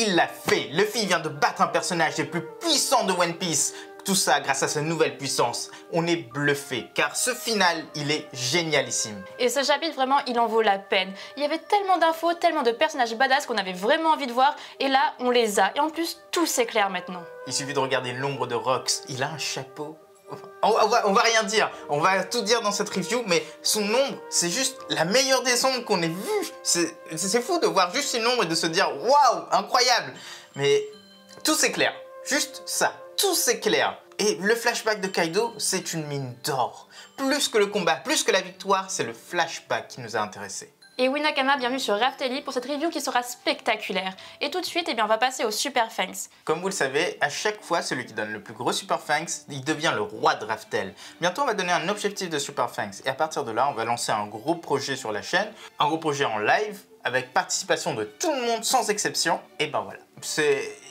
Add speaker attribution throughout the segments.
Speaker 1: il l'a fait. Luffy vient de battre un personnage des plus puissants de One Piece. Tout ça grâce à sa nouvelle puissance. On est bluffé car ce final, il est génialissime.
Speaker 2: Et ce chapitre, vraiment, il en vaut la peine. Il y avait tellement d'infos, tellement de personnages badass qu'on avait vraiment envie de voir. Et là, on les a. Et en plus, tout s'éclaire maintenant.
Speaker 1: Il suffit de regarder l'ombre de Rox. Il a un chapeau. On va rien dire. On va tout dire dans cette review. Mais son ombre, c'est juste la meilleure des ombres qu'on ait vues. C'est fou de voir juste une ombre et de se dire « Waouh, incroyable !» Mais tout s'éclaire. Juste ça. Tout s'éclaire. Et le flashback de Kaido, c'est une mine d'or. Plus que le combat, plus que la victoire, c'est le flashback qui nous a intéressés.
Speaker 2: Et oui Nakama, bienvenue sur Raftelli pour cette review qui sera spectaculaire. Et tout de suite, on va passer au Super Fangs.
Speaker 1: Comme vous le savez, à chaque fois, celui qui donne le plus gros Super Fangs, il devient le roi de Raftel. Bientôt, on va donner un objectif de Super Fangs. Et à partir de là, on va lancer un gros projet sur la chaîne, un gros projet en live, avec participation de tout le monde sans exception. Et ben voilà.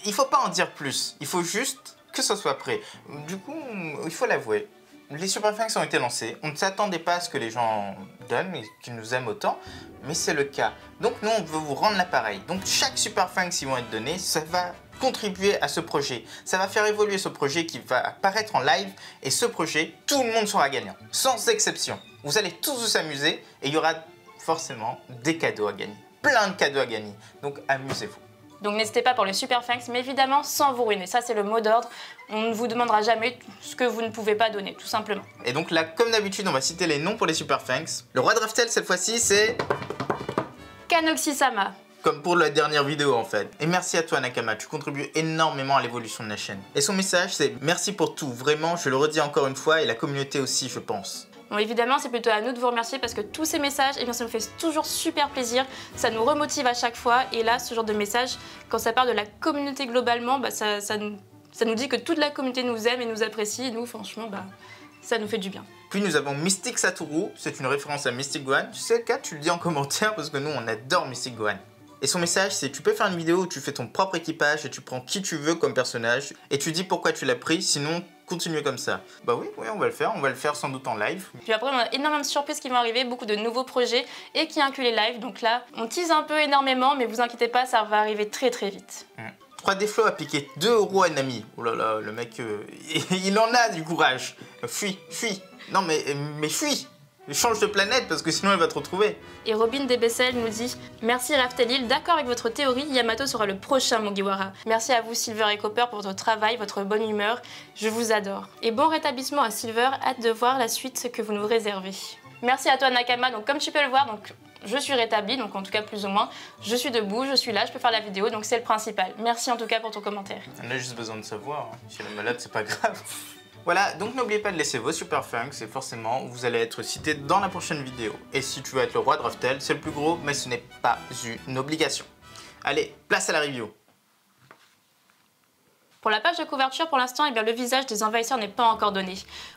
Speaker 1: Il faut pas en dire plus, il faut juste que ce soit prêt. Du coup, il faut l'avouer, les Super Fangs ont été lancés. On ne s'attendait pas à ce que les gens donnent et qu'ils nous aiment autant, mais c'est le cas. Donc nous, on veut vous rendre l'appareil. Donc chaque Super Fangs qui vont être donnés, ça va contribuer à ce projet. Ça va faire évoluer ce projet qui va apparaître en live. Et ce projet, tout le monde sera gagnant, sans exception. Vous allez tous vous amuser et il y aura forcément des cadeaux à gagner. Plein de cadeaux à gagner. Donc amusez-vous.
Speaker 2: Donc n'hésitez pas pour les Super Fangs, mais évidemment sans vous ruiner. Ça c'est le mot d'ordre. On ne vous demandera jamais ce que vous ne pouvez pas donner, tout simplement.
Speaker 1: Et donc là, comme d'habitude, on va citer les noms pour les Super Fangs. Le roi de Raftel, cette fois-ci, c'est...
Speaker 2: Kanoxy-sama.
Speaker 1: Comme pour la dernière vidéo en fait. Et merci à toi Nakama, tu contribues énormément à l'évolution de la chaîne. Et son message c'est « Merci pour tout, vraiment, je le redis encore une fois, et la communauté aussi, je pense. »
Speaker 2: Bon, évidemment, c'est plutôt à nous de vous remercier parce que tous ces messages, ça nous fait toujours super plaisir, ça nous remotive à chaque fois. Et là, ce genre de message, quand ça part de la communauté globalement, ça nous dit que toute la communauté nous aime et nous apprécie. Et nous, franchement, ça nous fait du bien.
Speaker 1: Puis nous avons Mystic Satoru, c'est une référence à Mystic Gohan. Si c'est le cas, tu le dis en commentaire parce que nous, on adore Mystic Gohan. Et son message, c'est tu peux faire une vidéo où tu fais ton propre équipage et tu prends qui tu veux comme personnage et tu dis pourquoi tu l'as pris, sinon continue comme ça. Bah oui, on va le faire sans doute en live.
Speaker 2: Puis après, on a énormément de surprises qui vont arriver, beaucoup de nouveaux projets et qui incluent les lives. Donc là, on tease un peu énormément, mais vous inquiétez pas, ça va arriver très très vite.
Speaker 1: 3D Flow a piqué 2 € à Nami. Oh là là, le mec, il en a du courage. Fuis. Non mais fuis. Change de planète parce que sinon elle va te retrouver.
Speaker 2: Et Robin Debessel nous dit « Merci Raftelil, d'accord avec votre théorie, Yamato sera le prochain Mugiwara. Merci à vous Silver et Copper pour votre travail, votre bonne humeur, je vous adore. Et bon rétablissement à Silver, hâte de voir la suite que vous nous réservez. » Merci à toi Nakama, donc comme tu peux le voir, je suis rétablie, donc en tout cas plus ou moins, je suis debout, je suis là, je peux faire la vidéo, donc c'est le principal. Merci en tout cas pour ton commentaire.
Speaker 1: On a juste besoin de savoir, hein. Si elle est malade c'est pas grave. Voilà, donc n'oubliez pas de laisser vos Super Fangs et forcément vous allez être cité dans la prochaine vidéo. Et si tu veux être le roi de Raftel, c'est le plus gros, mais ce n'est pas une obligation. Allez, place à la review.
Speaker 2: Pour la page de couverture, pour l'instant, le visage des envahisseurs n'est pas encore donné.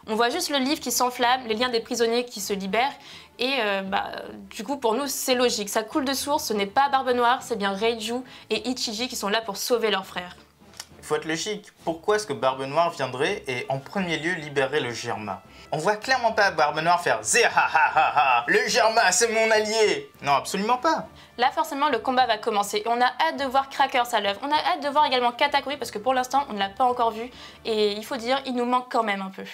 Speaker 2: On voit juste le livre qui s'enflamme, les liens des prisonniers qui se libèrent. Et du coup, pour nous, c'est logique. Ça coule de source, ce n'est pas Barbe Noire, c'est bien Reiju et Ichiji qui sont là pour sauver leur frère.
Speaker 1: Il faut être logique. Pourquoi est-ce que Barbe Noire viendrait et en premier lieu libérer le Germa? On voit clairement pas Barbe Noire faire Zéhahaha, le Germa c'est mon allié. Non, absolument pas.
Speaker 2: Là, forcément, le combat va commencer. Et on a hâte de voir Crackers à l'œuvre. On a hâte de voir également Katakuri parce que pour l'instant, on ne l'a pas encore vu. Et il faut dire, il nous manque quand même un peu.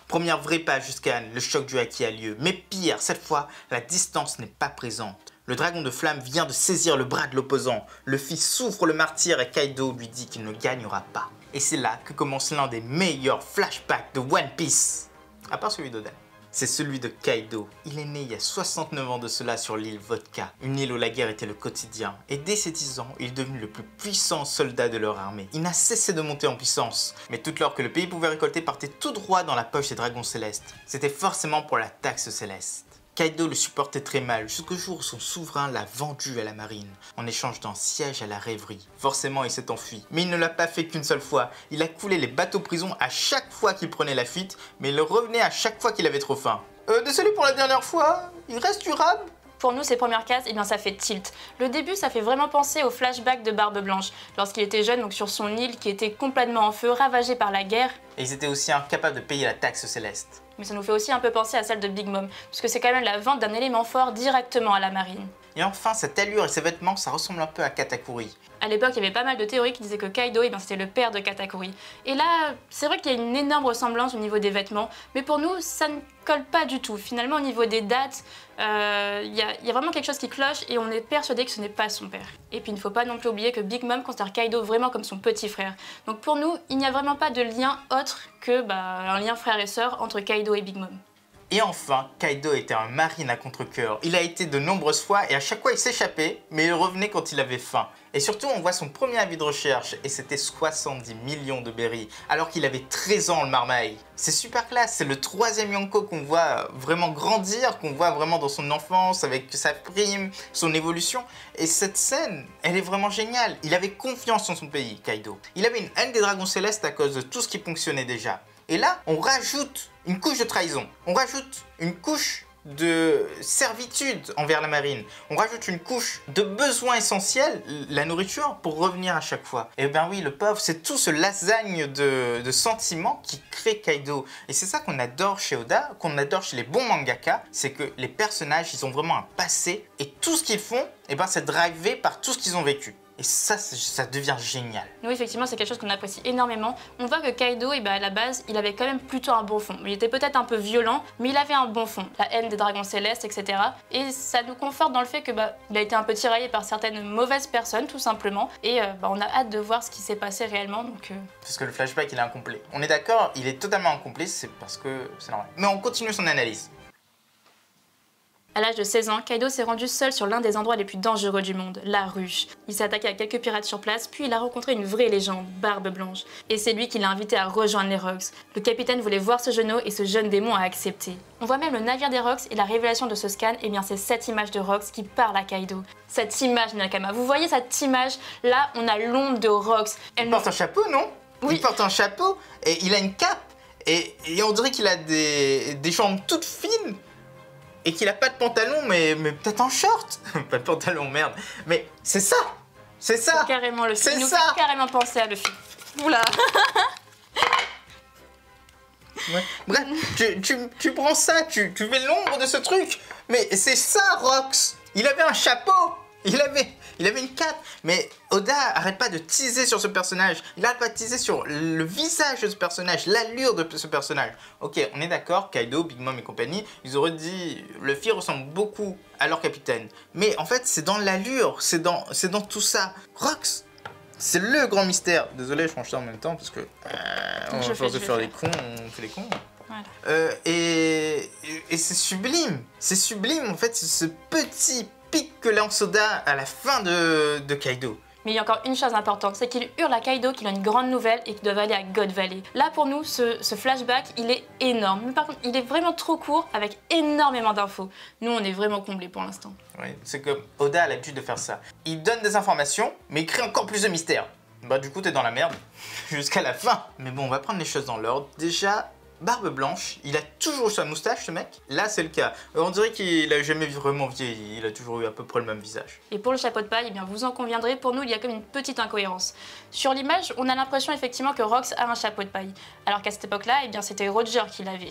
Speaker 1: Première vraie page jusqu'à Anne, le choc du haki a lieu. Mais pire, cette fois, la distance n'est pas présente. Le dragon de flamme vient de saisir le bras de l'opposant. Luffy souffre le martyr et Kaido lui dit qu'il ne gagnera pas. Et c'est là que commence l'un des meilleurs flashbacks de One Piece. À part celui d'Oden. C'est celui de Kaido. Il est né il y a 69 ans de cela sur l'île Vodka, une île où la guerre était le quotidien. Et dès ses 10 ans, il est devenu le plus puissant soldat de leur armée. Il n'a cessé de monter en puissance. Mais toute l'or que le pays pouvait récolter partait tout droit dans la poche des dragons célestes. C'était forcément pour la taxe céleste. Kaido le supportait très mal jusqu'au jour où son souverain l'a vendu à la marine en échange d'un siège à la rêverie. Forcément il s'est enfui, mais il ne l'a pas fait qu'une seule fois. Il a coulé les bateaux prisons à chaque fois qu'il prenait la fuite, mais il revenait à chaque fois qu'il avait trop faim. Désolé pour la dernière fois, il reste durable?
Speaker 2: Pour nous, ces premières cases, ça fait tilt. Le début, ça fait vraiment penser au flashback de Barbe Blanche, lorsqu'il était jeune, donc sur son île qui était complètement en feu, ravagée par la guerre.
Speaker 1: Et ils étaient aussi incapables de payer la taxe céleste.
Speaker 2: Mais ça nous fait aussi un peu penser à celle de Big Mom, puisque c'est quand même la vente d'un élément fort directement à la marine.
Speaker 1: Et enfin, cette allure et ses vêtements, ça ressemble un peu à Katakuri.
Speaker 2: À l'époque, il y avait pas mal de théories qui disaient que Kaido, c'était le père de Katakuri. Et là, c'est vrai qu'il y a une énorme ressemblance au niveau des vêtements, mais pour nous, ça ne colle pas du tout. Finalement, au niveau des dates, il y a vraiment quelque chose qui cloche et on est persuadé que ce n'est pas son père. Et puis, il ne faut pas non plus oublier que Big Mom considère Kaido vraiment comme son petit frère. Donc pour nous, il n'y a vraiment pas de lien autre que un lien frère et sœur entre Kaido et Big Mom.
Speaker 1: Et enfin, Kaido était un marine à contre-cœur. Il a été de nombreuses fois et à chaque fois il s'échappait, mais il revenait quand il avait faim. Et surtout, on voit son premier avis de recherche et c'était 70 millions de berries, alors qu'il avait 13 ans le marmaille. C'est super classe, c'est le 3e Yonko qu'on voit vraiment grandir, qu'on voit vraiment dans son enfance, avec sa prime, son évolution. Et cette scène, elle est vraiment géniale. Il avait confiance en son pays, Kaido. Il avait une haine des dragons célestes à cause de tout ce qui fonctionnait déjà. Et là, on rajoute une couche de trahison, on rajoute une couche de servitude envers la marine, on rajoute une couche de besoins essentiels, la nourriture, pour revenir à chaque fois. Et ben oui, le pauvre, c'est tout ce lasagne de sentiments qui crée Kaido. Et c'est ça qu'on adore chez Oda, qu'on adore chez les bons mangaka, c'est que les personnages, ils ont vraiment un passé, et tout ce qu'ils font, c'est drivé par tout ce qu'ils ont vécu. Et ça devient génial.
Speaker 2: Oui, effectivement, c'est quelque chose qu'on apprécie énormément. On voit que Kaido, à la base, il avait quand même plutôt un bon fond. Il était peut-être un peu violent, mais il avait un bon fond. La haine des dragons célestes, etc. Et ça nous conforte dans le fait que il a été un peu tiraillé par certaines mauvaises personnes, tout simplement. Et on a hâte de voir ce qui s'est passé réellement.
Speaker 1: Parce que le flashback, il est incomplet. On est d'accord, il est totalement incomplet, c'est parce que c'est normal. Mais on continue son analyse.
Speaker 2: À l'âge de 16 ans, Kaido s'est rendu seul sur l'un des endroits les plus dangereux du monde, la Ruche. Il s'est attaqué à quelques pirates sur place, puis il a rencontré une vraie légende, Barbe Blanche. Et c'est lui qui l'a invité à rejoindre les Rox. Le capitaine voulait voir ce genou et ce jeune démon a accepté. On voit même le navire des Rox et la révélation de ce scan, c'est cette image de Rox qui parle à Kaido. Cette image, Nakama, vous voyez cette image? Là, on a l'ombre de Rox.
Speaker 1: Il porte un chapeau, non?
Speaker 2: Oui.
Speaker 1: Il porte un chapeau et il a une cape. Et on dirait qu'il a des jambes toutes fines. Et qu'il a pas de pantalon, mais peut-être en short. Pas de pantalon, merde. Mais c'est ça. C'est ça.
Speaker 2: C'est carrément le film.
Speaker 1: C'est
Speaker 2: Il nous
Speaker 1: ça.
Speaker 2: fait carrément penser à le film. Oula.
Speaker 1: Ouais. Bref, tu prends ça, tu fais l'ombre de ce truc. Mais c'est ça, Rox. Il avait un chapeau. Il avait une cape. Mais Oda arrête pas de teaser sur ce personnage. Il arrête pas de teaser sur le visage de ce personnage, l'allure de ce personnage. Ok, on est d'accord, Kaido, Big Mom et compagnie, ils auraient dit Luffy ressemble beaucoup à leur capitaine. Mais en fait, c'est dans l'allure, c'est dans tout ça. Rox, c'est le grand mystère. Désolé, je change ça en même temps parce que on va force de faire les cons, on fait les cons.
Speaker 2: Voilà.
Speaker 1: Et c'est sublime. C'est sublime en fait, c'est ce petit pic que lance Oda à la fin de Kaido.
Speaker 2: Mais il y a encore une chose importante, c'est qu'il hurle à Kaido qu'il a une grande nouvelle et qu'il doit aller à God Valley. Là pour nous, ce flashback, il est énorme. Mais par contre, il est vraiment trop court avec énormément d'infos. Nous, on est vraiment comblés pour l'instant.
Speaker 1: Oui, c'est que Oda a l'habitude de faire ça. Il donne des informations, mais il crée encore plus de mystères. Du coup, t'es dans la merde jusqu'à la fin. Mais bon, on va prendre les choses dans l'ordre. Déjà, Barbe Blanche, il a toujours eu sa moustache, ce mec. Là, c'est le cas. On dirait qu'il a jamais vraiment vieilli. Il a toujours eu à peu près le même visage.
Speaker 2: Et pour le chapeau de paille, vous en conviendrez, pour nous, il y a comme une petite incohérence. Sur l'image, on a l'impression effectivement que Rox a un chapeau de paille. Alors qu'à cette époque-là, c'était Roger qui l'avait.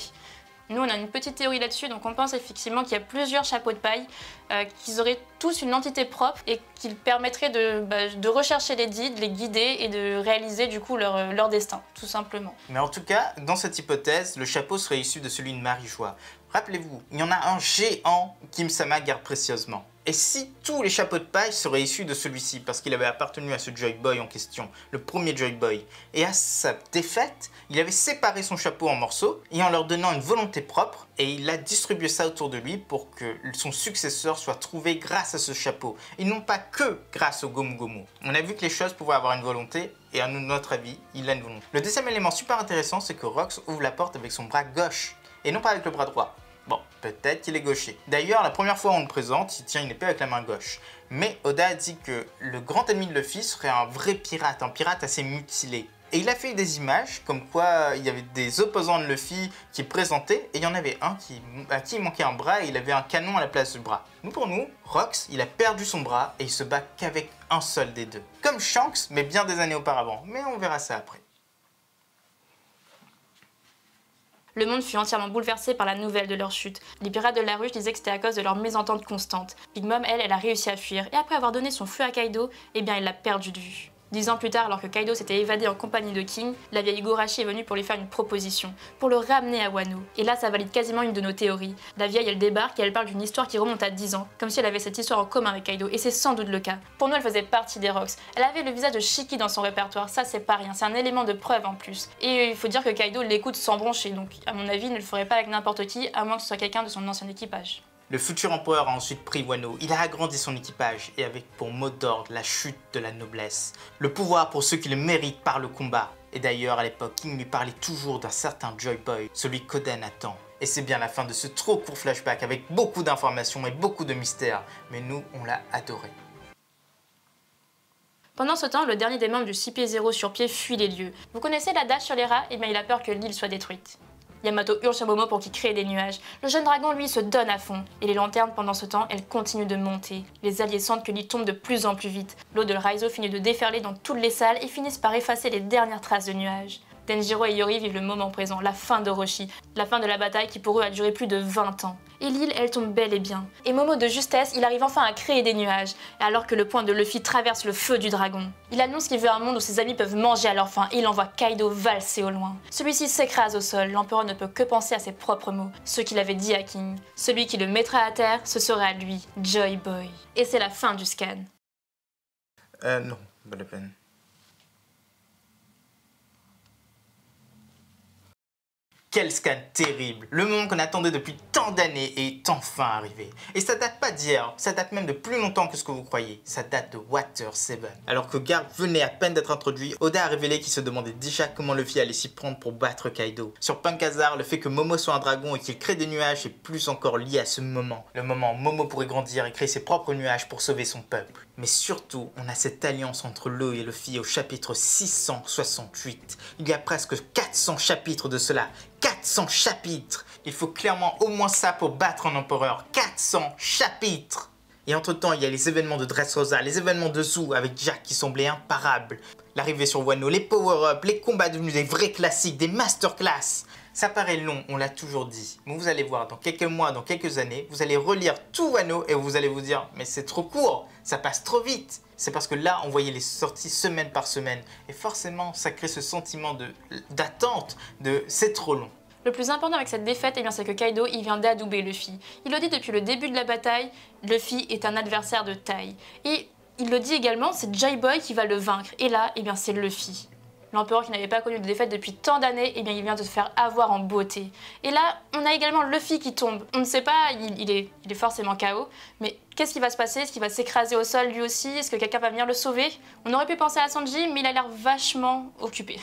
Speaker 2: Nous, on a une petite théorie là-dessus, donc on pense effectivement qu'il y a plusieurs chapeaux de paille, qu'ils auraient tous une entité propre et qu'ils permettraient de rechercher les dits, de les guider et de réaliser du coup leur destin, tout simplement.
Speaker 1: Mais en tout cas, dans cette hypothèse, le chapeau serait issu de celui de Marie-Joie. Rappelez-vous, il y en a un géant qu'Im-sama garde précieusement. Et si tous les chapeaux de paille seraient issus de celui-ci, parce qu'il avait appartenu à ce Joy Boy en question, le premier Joy Boy, et à sa défaite, il avait séparé son chapeau en morceaux, et en leur donnant une volonté propre, et il a distribué ça autour de lui pour que son successeur soit trouvé grâce à ce chapeau, et non pas que grâce au Gomu Gomu. On a vu que les choses pouvaient avoir une volonté, et à notre avis, il a une volonté. Le deuxième élément super intéressant, c'est que Rox ouvre la porte avec son bras gauche, et non pas avec le bras droit. Bon, peut-être qu'il est gaucher. D'ailleurs, la première fois où on le présente, il tient une épée avec la main gauche. Mais Oda a dit que le grand ennemi de Luffy serait un vrai pirate, un pirate assez mutilé. Et il a fait des images comme quoi il y avait des opposants de Luffy qui présentaient, et il y en avait un à qui il manquait un bras et il avait un canon à la place du bras. Pour nous, Rox, il a perdu son bras et il se bat qu'avec un seul des deux. Comme Shanks, mais bien des années auparavant. Mais on verra ça après.
Speaker 2: Le monde fut entièrement bouleversé par la nouvelle de leur chute. Les pirates de la ruche disaient que c'était à cause de leur mésentente constante. Big Mom, elle a réussi à fuir, et après avoir donné son feu à Kaido, eh bien elle l'a perdu de vue. 10 ans plus tard, alors que Kaido s'était évadé en compagnie de King, la vieille Higurashi est venue pour lui faire une proposition, pour le ramener à Wano. Et là, ça valide quasiment une de nos théories. La vieille, elle débarque et elle parle d'une histoire qui remonte à 10 ans, comme si elle avait cette histoire en commun avec Kaido, et c'est sans doute le cas. Pour nous, elle faisait partie des Rocks. Elle avait le visage de Shiki dans son répertoire, ça c'est pas rien, c'est un élément de preuve en plus. Et il faut dire que Kaido l'écoute sans broncher, donc à mon avis, il ne le ferait pas avec n'importe qui, à moins que ce soit quelqu'un de son ancien équipage.
Speaker 1: Le futur empereur a ensuite pris Wano, il a agrandi son équipage et avec pour mot d'ordre la chute de la noblesse. Le pouvoir pour ceux qui le méritent par le combat. Et d'ailleurs à l'époque, King lui parlait toujours d'un certain Joy Boy, celui qu'Oden attend. Et c'est bien la fin de ce trop court flashback avec beaucoup d'informations et beaucoup de mystères. Mais nous, on l'a adoré.
Speaker 2: Pendant ce temps, le dernier des membres du 6P0 sur pied fuit les lieux. Vous connaissez l'adage sur les rats? Eh bien il a peur que l'île soit détruite. Yamato hurle sur Momo pour qu'il crée des nuages. Le jeune dragon, lui, se donne à fond. Et les lanternes, pendant ce temps, elles continuent de monter. Les alliés sentent que l'île tombe de plus en plus vite. L'eau de Raizo finit de déferler dans toutes les salles et finissent par effacer les dernières traces de nuages. Denjiro et Yori vivent le moment présent, la fin d'Orochi, la fin de la bataille qui pour eux a duré plus de 20 ans. Et l'île, elle tombe bel et bien. Et Momo de justesse, il arrive enfin à créer des nuages, alors que le poing de Luffy traverse le feu du dragon. Il annonce qu'il veut un monde où ses amis peuvent manger à leur faim et il envoie Kaido valser au loin. Celui-ci s'écrase au sol, l'empereur ne peut que penser à ses propres mots, ceux qu'il avait dit à King. Celui qui le mettra à terre, ce sera lui, Joy Boy. Et c'est la fin du scan.
Speaker 1: Non, pas la peine. Quel scan terrible! Le moment qu'on attendait depuis tant d'années est enfin arrivé. Et ça date pas d'hier, ça date même de plus longtemps que ce que vous croyez. Ça date de Water 7. Alors que Garp venait à peine d'être introduit, Oda a révélé qu'il se demandait déjà comment Luffy allait s'y prendre pour battre Kaido. Sur Punk Hazard, le fait que Momo soit un dragon et qu'il crée des nuages est plus encore lié à ce moment. Le moment où Momo pourrait grandir et créer ses propres nuages pour sauver son peuple. Mais surtout, on a cette alliance entre Law et Luffy au chapitre 668. Il y a presque 400 chapitres de cela. 400 chapitres! Il faut clairement au moins ça pour battre un empereur. 400 chapitres! Et entre temps, il y a les événements de Dressrosa, les événements de Zou avec Jack qui semblaient imparables. L'arrivée sur Wano, les power-up, les combats devenus des vrais classiques, des masterclass. Ça paraît long, on l'a toujours dit. Mais vous allez voir, dans quelques mois, dans quelques années, vous allez relire tout Wano et vous allez vous dire « Mais c'est trop court, ça passe trop vite !» C'est parce que là, on voyait les sorties semaine par semaine. Et forcément, ça crée ce sentiment d'attente, de c'est trop long.
Speaker 2: Le plus important avec cette défaite, eh bien, c'est que Kaido il vient d'adouber Luffy. Il le dit depuis le début de la bataille, Luffy est un adversaire de taille. Et il le dit également, c'est Joy Boy qui va le vaincre. Et là, eh bien, c'est Luffy. L'empereur qui n'avait pas connu de défaite depuis tant d'années, eh bien, il vient de se faire avoir en beauté. Et là, on a également Luffy qui tombe. On ne sait pas, il est forcément KO, mais qu'est-ce qui va se passer? Est-ce qu'il va s'écraser au sol lui aussi? Est-ce que quelqu'un va venir le sauver? On aurait pu penser à Sanji, mais il a l'air vachement occupé.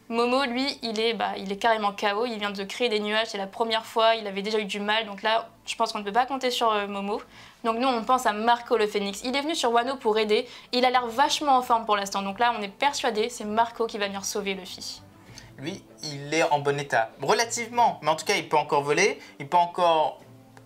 Speaker 2: Momo, lui, il est carrément KO, il vient de créer des nuages, c'est la première fois, il avait déjà eu du mal, donc là, je pense qu'on ne peut pas compter sur Momo. Donc nous, on pense à Marco le Phénix. Il est venu sur Wano pour aider, et il a l'air vachement en forme pour l'instant, donc là, on est persuadé, c'est Marco qui va venir sauver Luffy.
Speaker 1: Lui, il est en bon état, relativement, mais en tout cas, il peut encore voler, il peut encore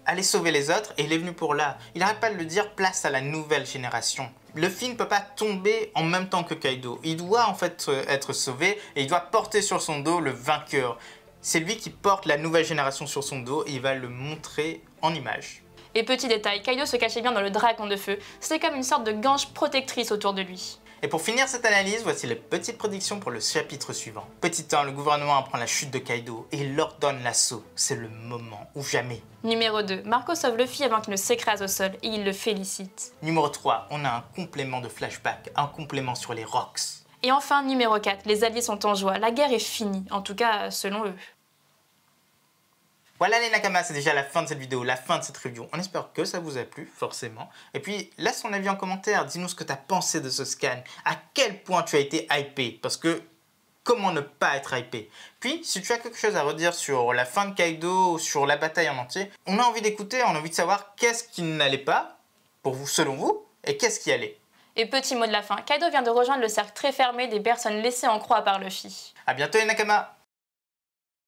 Speaker 1: aller sauver les autres, et il est venu pour là. Il n'arrête pas de le dire, place à la nouvelle génération. Luffy ne peut pas tomber en même temps que Kaido. Il doit en fait être sauvé et il doit porter sur son dos le vainqueur. C'est lui qui porte la nouvelle génération sur son dos et il va le montrer en image.
Speaker 2: Et petit détail, Kaido se cachait bien dans le dragon de feu. C'était comme une sorte de gange protectrice autour de lui.
Speaker 1: Et pour finir cette analyse, voici les petites prédictions pour le chapitre suivant. Petit 1, le gouvernement apprend la chute de Kaido et il ordonne l'assaut. C'est le moment ou jamais.
Speaker 2: Numéro 2, Marco sauve Luffy avant qu'il ne s'écrase au sol et il le félicite.
Speaker 1: Numéro 3, on a un complément de flashback, un complément sur les Rocks.
Speaker 2: Et enfin, numéro 4, les alliés sont en joie, la guerre est finie, en tout cas selon eux.
Speaker 1: Voilà les Nakamas, c'est déjà la fin de cette vidéo, la fin de cette review. On espère que ça vous a plu, forcément. Et puis, laisse ton avis en commentaire, dis-nous ce que tu as pensé de ce scan. À quel point tu as été hypé, parce que comment ne pas être hypé. Puis, si tu as quelque chose à redire sur la fin de Kaido, sur la bataille en entier, on a envie d'écouter, on a envie de savoir qu'est-ce qui n'allait pas, pour vous, selon vous, et qu'est-ce qui allait.
Speaker 2: Et petit mot de la fin, Kaido vient de rejoindre le cercle très fermé des personnes laissées en croix par Luffy.
Speaker 1: A bientôt les Nakamas.